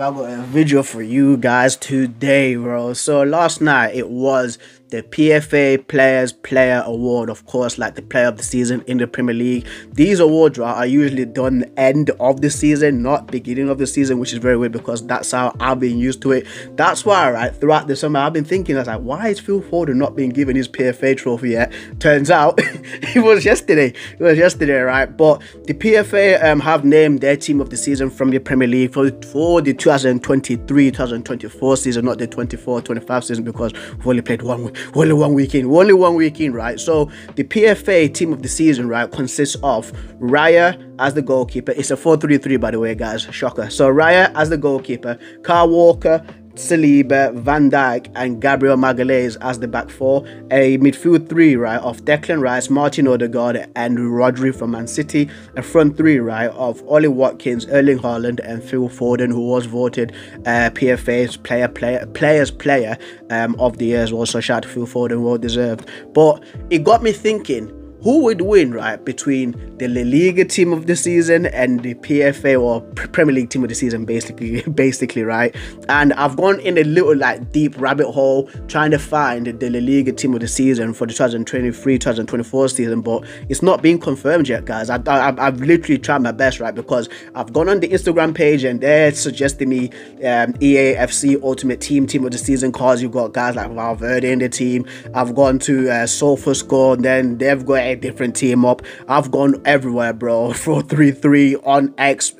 I've got a video for you guys today, bro. So last night it was the PFA Players Player Award, of course, like the player of the season in the Premier League. These awards, right, are usually done end of the season, not beginning of the season, which is very weird because that's how I've been used to it. That's why, right, throughout the summer I've been thinking, I was like, why is Phil Foden not being given his PFA trophy yet? Turns out it was yesterday. It was yesterday, right? But the PFA have named their team of the season from the Premier League for the 2023-2024 season, not the 24-25 season, because we've only played only one week in, right? So the PFA team of the season, right, consists of Raya as the goalkeeper. It's a 4-3-3, by the way, guys. Shocker. So Raya as the goalkeeper, Kyle Walker, Saliba, Van Dijk, and Gabriel Magalhaes as the back four. A midfield three, right, of Declan Rice, Martin Odegaard, and Rodri from Man City. A front three, right, of Ollie Watkins, Erling Haaland, and Phil Foden, who was voted PFA's players player of the year as well. So shout out to Phil Foden, well deserved. But it got me thinking, who would win, right, between the La Liga team of the season and the PFA or Premier League team of the season, basically, right? And I've gone in a little like deep rabbit hole trying to find the La Liga team of the season for the 2023-2024 season, but it's not been confirmed yet, guys. I've literally tried my best, right, because I've gone on the Instagram page and they're suggesting me EAFC Ultimate Team of the season cards. You've got guys like Valverde in the team. I've gone to SofaScore, and then they've got a different team up. I've gone everywhere, bro. 433 on X,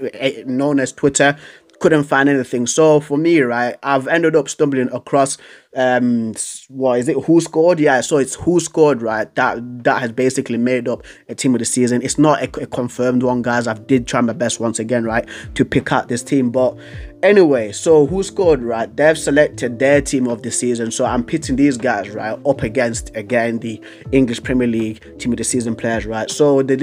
known as Twitter. Couldn't find anything. So for me, right, I've ended up stumbling across what is it, Who Scored? Yeah, so it's Who Scored, right, that has basically made up a team of the season. It's not a confirmed one, guys. I did try my best once again, right, to pick out this team, but anyway, so Who Scored, right, they've selected their team of the season. So I'm pitting these guys, right, up against, again, the English Premier League team of the season players, right? So the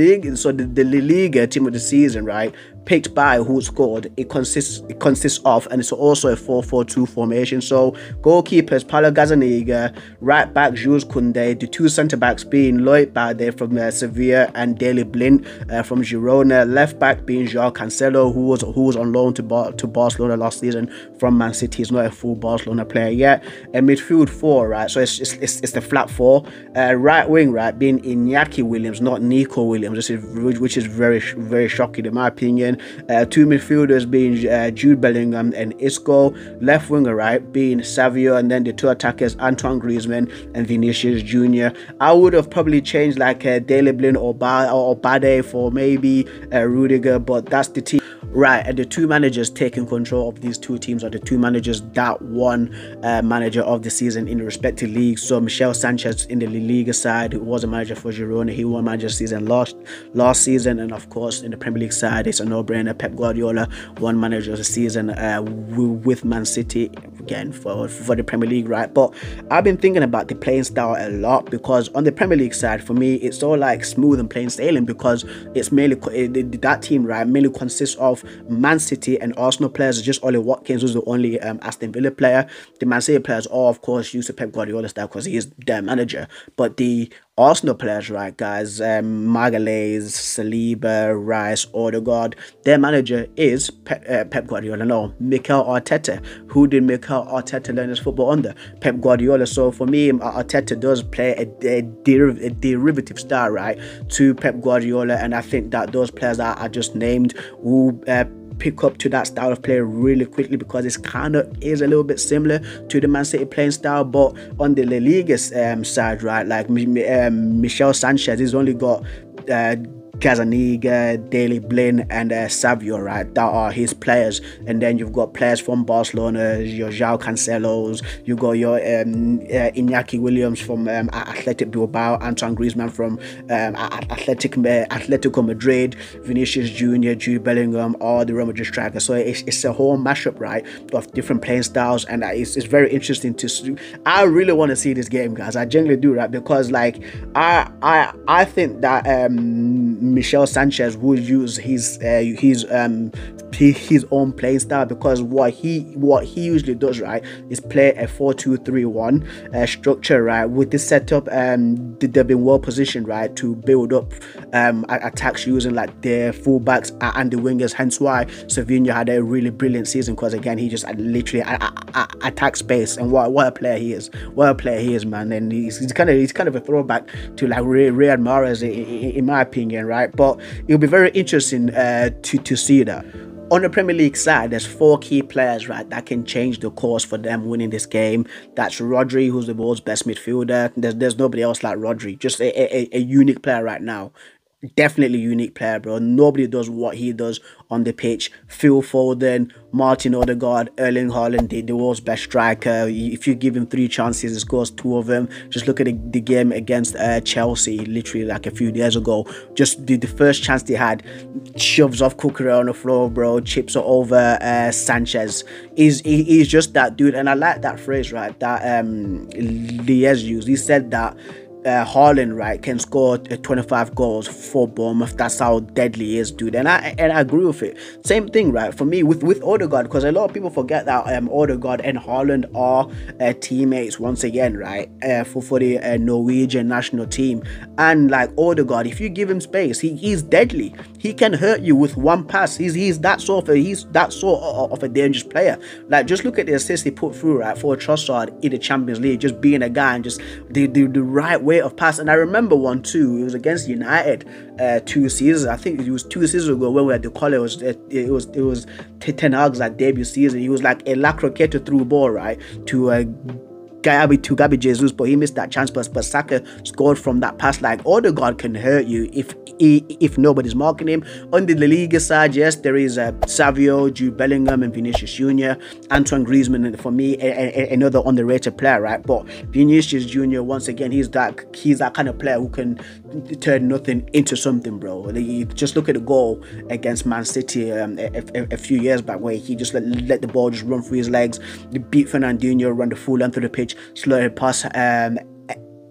Liga team of the season, right, picked by Who Scored, it consists of, and it's also a 4-4-2 formation. So goalkeepers, Paulo Gazzaniga, right back Jules Koundé, the two centre backs being Lloyd Bade from Sevilla and Daley Blind from Girona, left back being João Cancelo, who was on loan to Barcelona last season from Man City. He's not a full Barcelona player yet. A midfield four, right, so it's the flat four. Right wing, right, being Iñaki Williams, not Nico Williams, which is very, very shocking in my opinion. Two midfielders being Jude Bellingham and Isco. Left winger, right, being Savio, and then the two attackers Antoine Griezmann and Vinicius Jr. I would have probably changed like Daley Blind or Bade for maybe Rudiger, but that's the team. Right, and the two managers taking control of these two teams are the two managers that won manager of the season in the respective leagues. So Michel Sanchez in the La Liga side, who was a manager for Girona, he won manager season last season, and of course in the Premier League side, it's a no-brainer. Pep Guardiola won manager of the season with Man City again for the Premier League, right? But I've been thinking about the playing style a lot, because on the Premier League side, for me, it's all like smooth and plain sailing, because it's mainly that team, right, mainly consists of Man City and Arsenal players. Just Ollie Watkins was the only Aston Villa player. The Man City players are of course used to Pep Guardiola style because he is their manager, but the Arsenal players, right, guys, Magalhaes, Saliba, Rice, Odegaard, their manager is Pep Guardiola. No, Mikel Arteta. Who did Mikel Arteta learn his football under? Pep Guardiola. So for me, Arteta does play a derivative style, right, to Pep Guardiola, and I think that those players that I just named will pick up to that style of play really quickly, because it's kind of is a little bit similar to the Man City playing style. But on the La Liga side, right, like Michel Sanchez, he's only got Gazzaniga, Daley Blind, and Savio, right? That are his players. And then you've got players from Barcelona, your João Cancelos, you got your Iñaki Williams from Athletic Bilbao, Antoine Griezmann from Atletico Madrid, Vinicius Jr., Jude Bellingham, all the Real Madrid strikers. So it's a whole mashup, right, of different playing styles, and it's very interesting to see. I really want to see this game, guys. I genuinely do, right, because like I think that Michel Sanchez would use his his own playing style, because what he usually does, right, is play a 4-2-3-1 structure, right. With this setup, they've been well positioned, right, to build up attacks using like their fullbacks and the wingers. Hence why Savinho had a really brilliant season, because again he just literally attack space. And what a player he is, man. And he's kind of a throwback to like Riyad Mahrez in my opinion, right. But it'll be very interesting to see that. On the Premier League side, there's 4 key players, right, that can change the course for them winning this game. That's Rodri, who's the world's best midfielder. There's nobody else like Rodri. Just a unique player right now. Definitely unique player, bro. Nobody does what he does on the pitch. Phil Foden, Martin Odegaard, Erling Haaland, the world's best striker. If you give him 3 chances, he scores 2 of them. Just look at the game against Chelsea, literally like a few days ago. Just the first chance they had, shoves off Cucurella on the floor, bro. Chips it over Sanchez. He's just that dude. And I like that phrase, right, that Lies used. He said that Haaland, right, can score 25 goals for Bournemouth. That's how deadly he is, dude. And I agree with it. Same thing, right, for me with Odegaard, because a lot of people forget that Odegaard and Haaland are teammates once again, right, for the Norwegian national team. And like Odegaard, if you give him space, he's deadly. He can hurt you with one pass. He's that sort of a dangerous player. Like, just look at the assist he put through, right, for Trossard in the Champions League, just being a guy and just the right way of pass. And I remember one too, it was against United 2 seasons, I think it was 2 seasons ago, when we had the call. It was Ten Hag's like debut season. He was like a La Croqueta through ball, right, to Gabi Jesus, but he missed that chance. But Saka scored from that pass. Like, Odegaard can hurt you if nobody's marking him. On the Liga side, yes, there is Savio, Jude Bellingham, and Vinicius Junior. Antoine Griezmann, and for me, another underrated player, right? But Vinicius Junior, once again, he's that kind of player who can turn nothing into something, bro. You just look at the goal against Man City a few years back, where he just let the ball just run through his legs. He beat Fernandinho, run the full length of the pitch, slow pass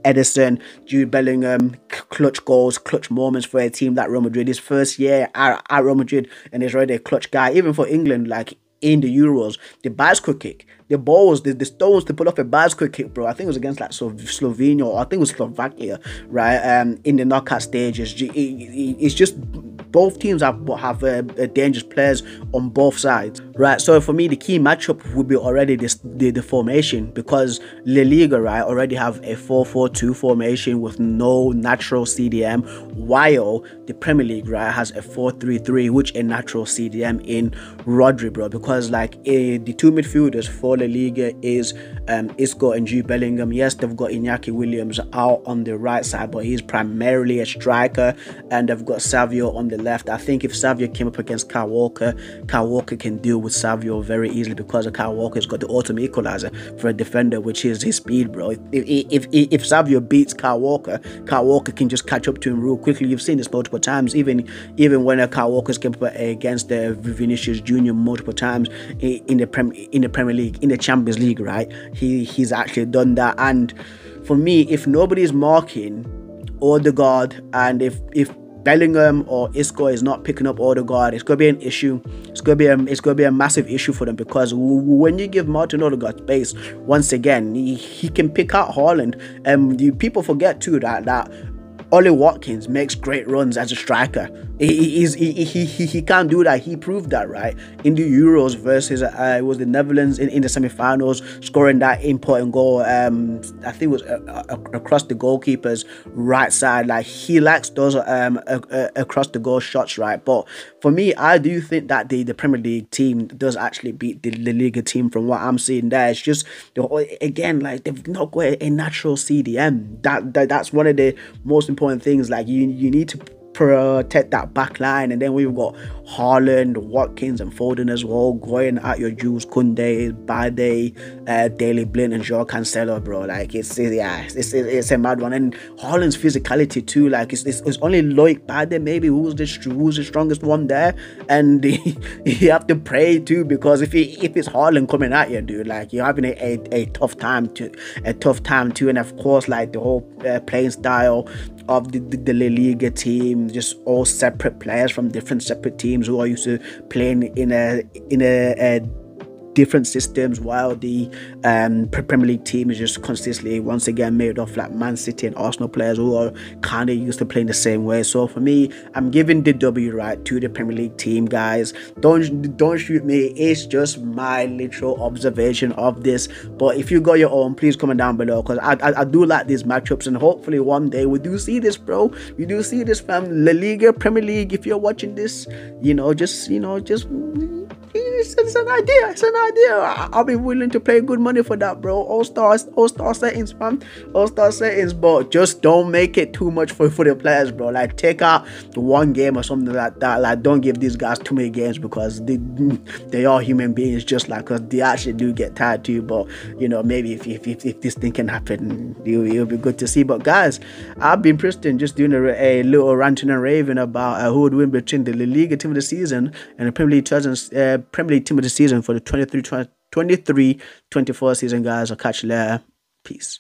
Edison, Jude Bellingham, clutch goals, clutch moments for a team like Real Madrid. His first year at Real Madrid, and he's already a clutch guy. Even for England, like in the Euros, the bicycle kick, the balls, the stones to pull off a bicycle kick, bro. I think it was against like Slovenia, or I think it was Slovakia, right? In the knockout stages. It's just both teams have dangerous players on both sides, right? So for me, the key matchup would be already the formation, because La Liga, right, already have a 4-4-2 formation with no natural CDM, while the Premier League, right, has a 4-3-3, which a natural CDM in Rodri, bro. Because like the 2 midfielders for La Liga is Isco and Jude Bellingham. Yes, they've got Iñaki Williams out on the right side, but he's primarily a striker, and they've got Savio on the left. I think if Savio came up against Kyle Walker can deal with Savio very easily, because Kyle Walker's got the ultimate equalizer for a defender, which is his speed, bro. If Savio beats Kyle Walker can just catch up to him real quickly. You've seen this multiple times, even when Kyle Walker's came up against Vinicius Junior multiple times in the Premier League, in the Champions League, right? He's actually done that. And for me, if nobody's marking Odegaard, and if Bellingham or Isco is not picking up Odegaard, it's going to be an issue. It's going to be a massive issue for them, because when you give Martin Odegaard space, once again, he can pick out Haaland. People forget too that Ollie Watkins makes great runs as a striker. He can't do that. He proved that, right, in the Euros versus it was the Netherlands in the semi-finals, scoring that important goal. I think it was across the goalkeeper's right side. Like, he likes those across the goal shots, right? But for me, I do think that the Premier League team does actually beat the La Liga team from what I'm seeing there. It's just, again, like, they've not got a natural CDM. That's one of the most important things. Like, you need to protect that back line. And then we've got Haaland, Watkins and Foden as well, going at your Jules Koundé, Bade, Daley Blind and Joao Cancelo, bro. Like, it's a mad one. And Haaland's physicality too, like, it's only Loic Bade maybe who's the strongest one there. And you have to pray too, because if it's Haaland coming at you, dude, like, you're having a tough time too. And of course, like, the whole playing style of the La Liga team, just all separate players from different separate teams who are used to playing in a different systems, while the Premier League team is just consistently once again made of like Man City and Arsenal players who are kind of used to playing the same way. So for me, I'm giving the W right to the Premier League team, guys. Don't shoot me. It's just my literal observation of this. But if you got your own, please comment down below, because I do like these matchups, and hopefully one day we do see this, bro. We do see this, fam. La Liga, Premier League. If you're watching this, it's an idea. It's an idea. I'll be willing to pay good money for that, bro. All-star settings, fam. All-star settings, but just don't make it too much for the players, bro. Like, take out one game or something like that. Like, don't give these guys too many games, because they are human beings just like us. They actually do get tired too. But maybe if this thing can happen, it'll be good to see. But guys, I've been Preston, just doing a little ranting and raving about who would win between the La Liga team of the season and the Premier League team of the season for the 23-24 season, guys. I'll catch you later. Peace.